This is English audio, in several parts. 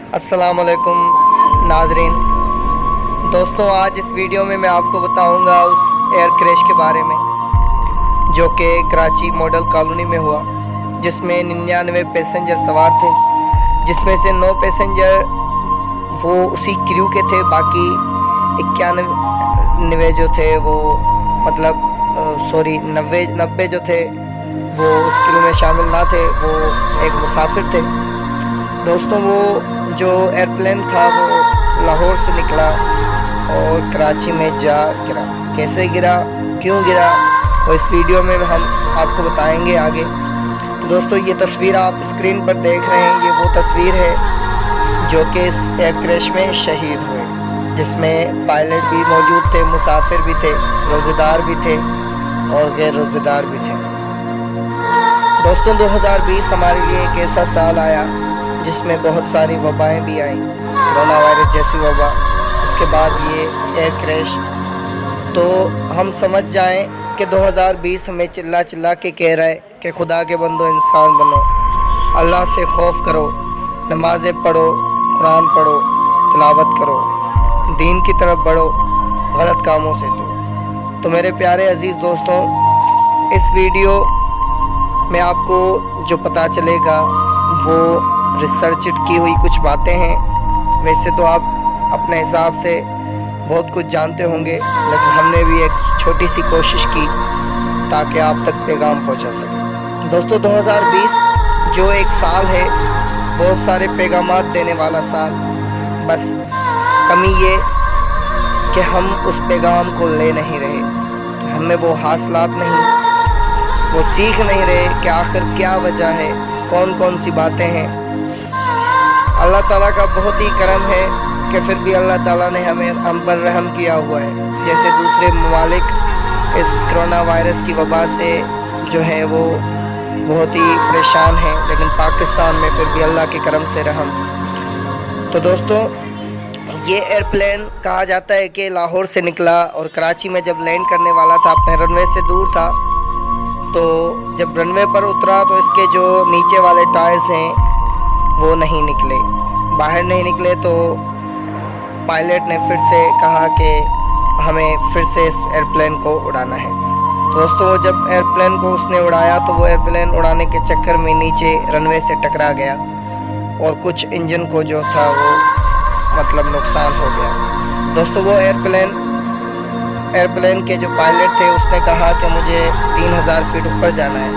अस्सलाम वालेकुम नाजरीन। दोस्तों, आज इस वीडियो में मैं आपको बताऊंगा उस एयर क्रैश के बारे में जो कि कराची मॉडल कॉलोनी में हुआ, जिसमें 99 पैसेंजर सवार थे, जिसमें से 9 पैसेंजर वो उसी क्रू के थे। बाकी 91 जो थे वो मतलब 90 जो थे वो उस क्रू में शामिल ना थे, वो एक मुसाफिर थे। दोस्तों, वो जो एयरप्लेन था वो लाहौर से निकला और कराची में जा गिरा। कैसे गिरा, क्यों गिरा, वो इस वीडियो में हम आपको बताएंगे आगे। तो दोस्तों, ये तस्वीर आप स्क्रीन पर देख रहे हैं, ये वो तस्वीर है जो कि इस एयर क्रैश में शहीद हुए, जिसमें पायलट भी मौजूद थे, मुसाफिर भी थे, रोज़ेदार भी थे और गैर रोज़ेदार भी थे। दोस्तों, 2020 हमारे लिए एक ऐसा साल आया जिसमें बहुत सारी वबाएँ भी आईं, कोरोना वायरस जैसी वबा, उसके बाद ये एयर क्रैश। तो हम समझ जाएं कि 2020 हमें चिल्ला चिल्ला के कह रहा है कि खुदा के बंदो, इंसान बनो, अल्लाह से खौफ करो, नमाज़ें पढ़ो, कुरान पढ़ो, तिलावत करो, दीन की तरफ बढ़ो, गलत कामों से दूर। तो मेरे प्यारे अजीज़ दोस्तों, इस वीडियो में आपको जो पता चलेगा वो रिसर्च की हुई कुछ बातें हैं। वैसे तो आप अपने हिसाब से बहुत कुछ जानते होंगे, लेकिन हमने भी एक छोटी सी कोशिश की ताकि आप तक पैगाम पहुंचा सके। दोस्तों, 2020 जो एक साल है, बहुत सारे पैगामात देने वाला साल, बस कमी ये कि हम उस पैगाम को ले नहीं रहे, हमें वो हासिलात नहीं, वो सीख नहीं रहे कि आखिर क्या वजह है, कौन कौन सी बातें हैं। अल्लाह ताला का बहुत ही करम है कि फिर भी अल्लाह ताला ने हम पर रहम किया हुआ है। जैसे दूसरे ममालिक इस कोरोना वायरस की वबा से जो है वो बहुत ही परेशान हैं, लेकिन पाकिस्तान में फिर भी अल्लाह के करम से रहम। तो दोस्तों, ये एयरप्लेन कहा जाता है कि लाहौर से निकला और कराची में जब लैंड करने वाला था, अपने रनवे से दूर था, तो जब रनवे पर उतरा तो इसके जो नीचे वाले टायर्स हैं वो नहीं निकले, बाहर नहीं निकले। तो पायलट ने फिर से कहा कि हमें फिर से इस एयरप्लेन को उड़ाना है। तो दोस्तों, जब एयरप्लेन को उसने उड़ाया तो वो एयरप्लेन उड़ाने के चक्कर में नीचे रनवे से टकरा गया और कुछ इंजन को जो था वो मतलब नुकसान हो गया। दोस्तों, वो एयरप्लेन के जो पायलट थे उसने कहा कि मुझे 3000 फीट ऊपर जाना है,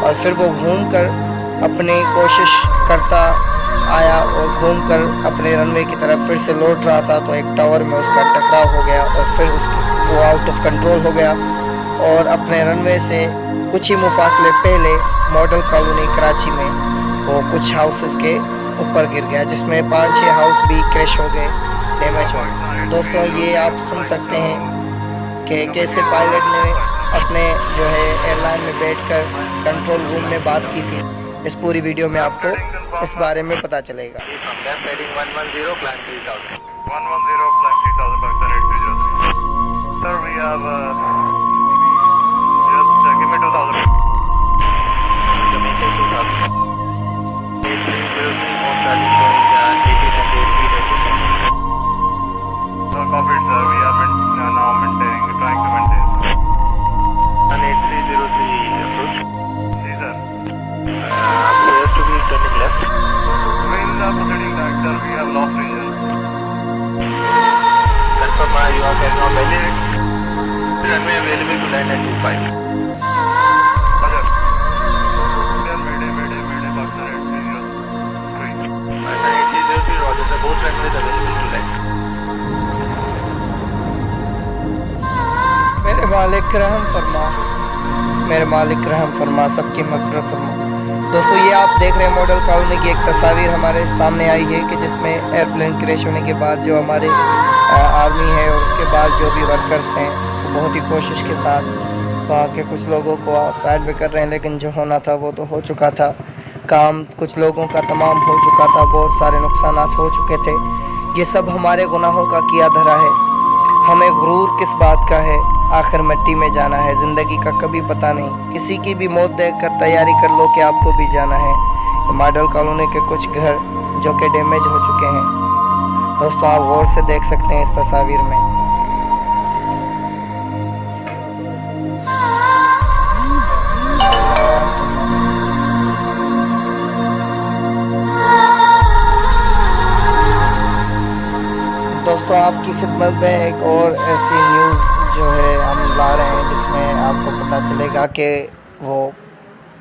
और फिर वो घूम कर अपनी कोशिश करता आया और घूमकर अपने रनवे की तरफ फिर से लौट रहा था, तो एक टावर में उसका टकराव हो गया और फिर वो आउट ऑफ कंट्रोल हो गया और अपने रनवे से कुछ ही मुफासले पहले मॉडल कॉलोनी कराची में वो कुछ हाउसेस के ऊपर गिर गया, जिसमें 5-6 हाउस भी क्रैश हो गए, डैमेज हो गए। दोस्तों, ये आप सुन सकते हैं कि कैसे पायलट ने अपने जो है एयरलाइन में बैठकर कंट्रोल रूम में बात की थी। इस पूरी वीडियो में आपको इस बारे में पता चलेगा। You are now valid. Runway available to land at 25. Roger. Mayday, Pakistan 803. 803, Roger. The both runways available to land. मेरे मालिक रहम फरमा, मेरे मालिक रहम फरमा, सबकी मग़फ़िरत फरमा। दोस्तों, ये आप देख रहे हैं मॉडल कॉलोनी की एक तस्वीर हमारे सामने आई है कि जिसमें एयरप्लेन क्रैश होने के बाद जो हमारे आर्मी है और उसके बाद जो भी वर्कर्स हैं वो बहुत ही कोशिश के साथ वहाँ के कुछ लोगों को साइड में कर रहे हैं, लेकिन जो होना था वो तो हो चुका था। काम कुछ लोगों का तमाम हो चुका था, बहुत सारे नुकसान हो चुके थे। ये सब हमारे गुनाहों का किया धरा है। हमें गुरूर किस बात का है, आखिर मिट्टी में जाना है, ज़िंदगी का कभी पता नहीं। किसी की भी मौत देखकर तैयारी कर लो कि आपको भी जाना है। मॉडल कॉलोनी के कुछ घर जो कि डैमेज हो चुके हैं। दोस्तों आप गौर से देख सकते हैं इस तस्वीर में। दोस्तों आपकी खिदमत में एक और ऐसी न्यूज़ जो है हम ला रहे हैं जिसमें आपको पता चलेगा कि वो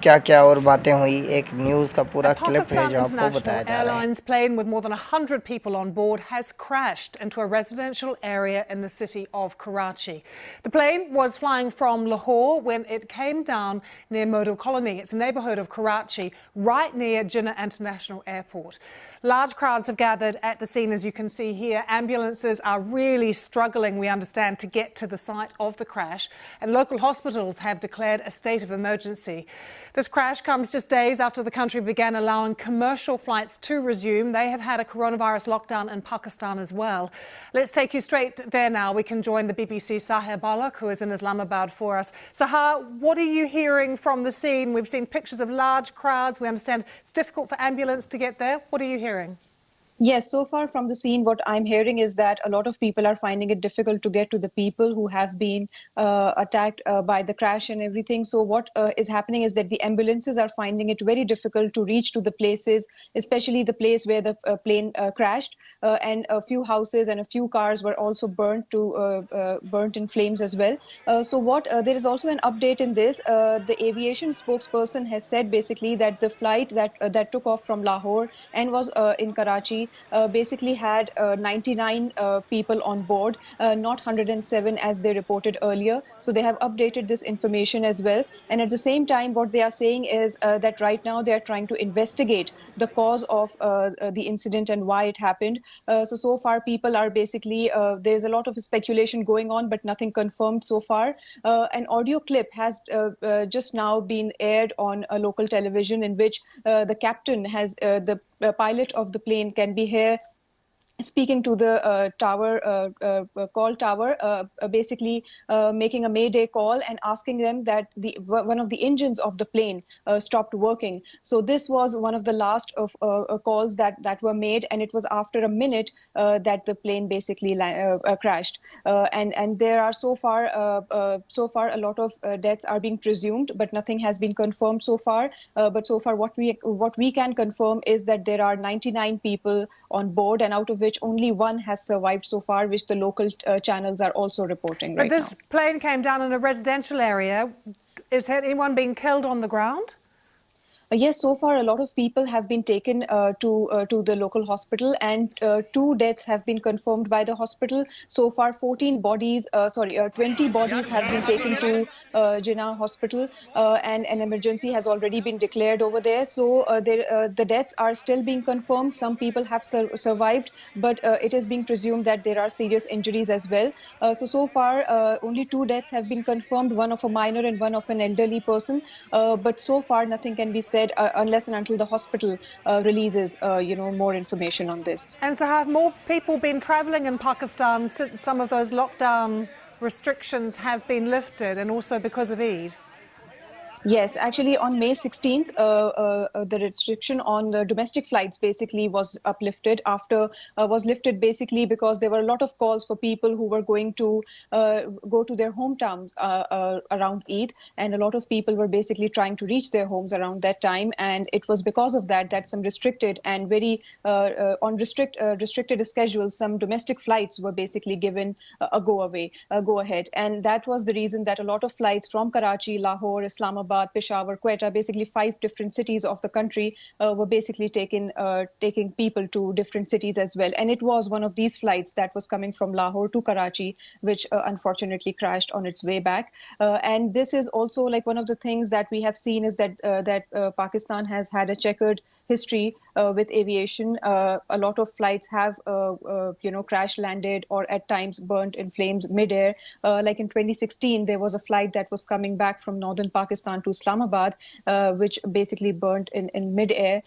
क्या क्या और बातें हुई। एक न्यूज़ का पूरा क्लिप है जो आपको बताया जा रहा है। Airlines plane with more than 100 people on board has crashed into a residential area in the city of Karachi. The plane was flying from Lahore when it came down near Model Colony. It's a neighbourhood of Karachi, right near Jinnah International Airport. Large crowds have gathered at the scene, as you can see here. Ambulances are really struggling, we understand, to get to the site of the crash, and local hospitals have declared a state of emergency. This crash comes just days after the country began allowing commercial flights to resume. They have had a coronavirus lockdown in Pakistan as well. Let's take you straight there now. We can join the BBC's Sahar Balak, who is in Islamabad for us. Sahar, what are you hearing from the scene? We've seen pictures of large crowds. We understand it's difficult for ambulance to get there. What are you hearing? Yes, so far from the scene, what I'm hearing is that a lot of people are finding it difficult to get to the people who have been attacked by the crash and everything. So what is happening is that the ambulances are finding it very difficult to reach to the places, especially the place where the plane crashed. And a few houses and a few cars were also burnt in flames as well. There is also an update in this. The aviation spokesperson has said basically that the flight that took off from Lahore and was in Karachi basically had 99 people on board, not 107 as they reported earlier. So they have updated this information as well. And at the same time, what they are saying is that right now they are trying to investigate the cause of the incident and why it happened. So far, people are basically, there's a lot of speculation going on, but nothing confirmed so far. An audio clip has just now been aired on a local television in which the captain has, the pilot of the plane can be here speaking to the call tower, basically making a mayday call and asking them that one of the engines of the plane stopped working. So this was one of the last of calls that were made, and it was after a minute that the plane basically crashed. And there are so far a lot of deaths are being presumed, but nothing has been confirmed so far. But so far, what we can confirm is that there are 99 people on board, and out of which only one has survived so far, which the local channels are also reporting right now. But this plane came down in a residential area. Is anyone being killed on the ground? Yes, so far a lot of people have been taken to the local hospital, and 2 deaths have been confirmed by the hospital. So far, 20 bodies have been taken to Jinnah Hospital, and an emergency has already been declared over there. So the deaths are still being confirmed. Some people have survived, but it is being presumed that there are serious injuries as well. So far, only 2 deaths have been confirmed, one of a minor and one of an elderly person. But so far, nothing can be said unless and until the hospital releases, more information on this. And so have more people been travelling in Pakistan since some of those lockdown restrictions have been lifted, and also because of Eid? Yes, actually on May 16th, the restriction on the domestic flights basically was uplifted was lifted basically because there were a lot of calls for people who were going to go to their hometowns around Eid, and a lot of people were basically trying to reach their homes around that time. And it was because of that some restricted and very restricted schedules, some domestic flights were basically given a go ahead. And that was the reason that a lot of flights from Karachi, Lahore, Islamabad, Peshawar, Quetta, basically 5 different cities of the country were basically taking people to different cities as well. And it was one of these flights that was coming from Lahore to Karachi, which unfortunately crashed on its way back. And this is also like one of the things that we have seen is that Pakistan has had a checkered history with aviation. A lot of flights have crash landed or at times burnt in flames midair. Like in 2016, there was a flight that was coming back from northern Pakistan to Islamabad, which basically burnt in midair,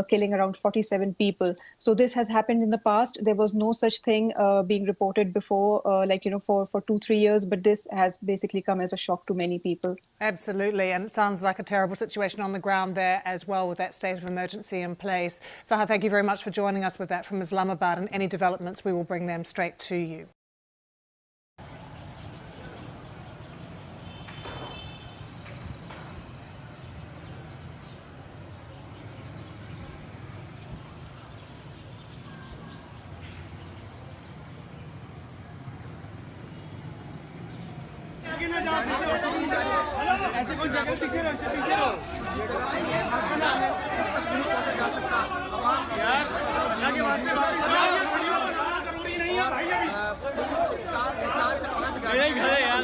killing around 47 people. So this has happened in the past. There was no such thing being reported before, for 2-3 years, but this has basically come as a shock to many people. Absolutely, and it sounds like a terrible situation on the ground there as well with that state of emergency security in place. Zaha, thank you very much for joining us with that from Islamabad, and any developments, we will bring them straight to you. ऐसे कोई जगह पीछे रहो यार, अल्लाह के वास्ते जरूरी नहीं है भाई, अभी मेरे घर है यार,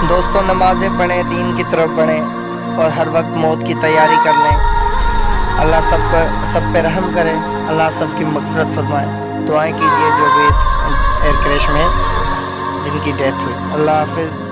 दोस्तों, नमाज़ें पढ़ें, दीन की तरफ बढ़ें और हर वक्त मौत की तैयारी कर लें। अल्लाह सब पे रहम करे, अल्लाह सबकी मग़फ़िरत फरमाए। दुआएं कीजिए जो भी इस एयर क्रैश में जिनकी डेथ हुई। अल्लाह हाफ़िज़।